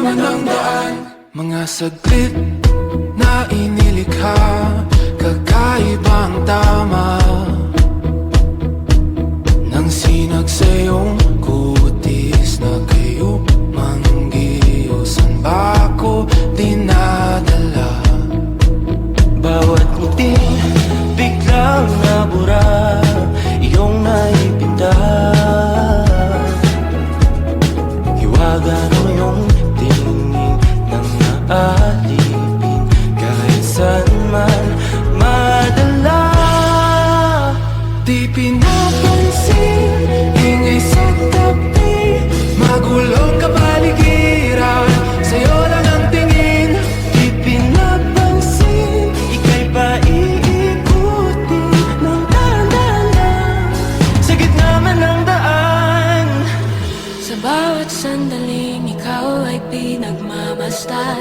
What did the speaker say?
man ang daan. Mga saglit na inilikha, kakaibang tama nang sinag sa iyong kutis na kayo manggiusan ba ako dinadala? Bawat ngiti biglang nabura, iyong naipinta. Hiwaga mo yung tingin ng naalipin, kahit saan man madala. Di pinapansin, ingay sa tabi, magulong kapaligiran, sa'yo lang ang tingin. Di pinapansin, ika'y paiikutin ng dahan-dahan sa gitna man ng daan. Sa bawat sandaling ikaw ay pinagmamasdan,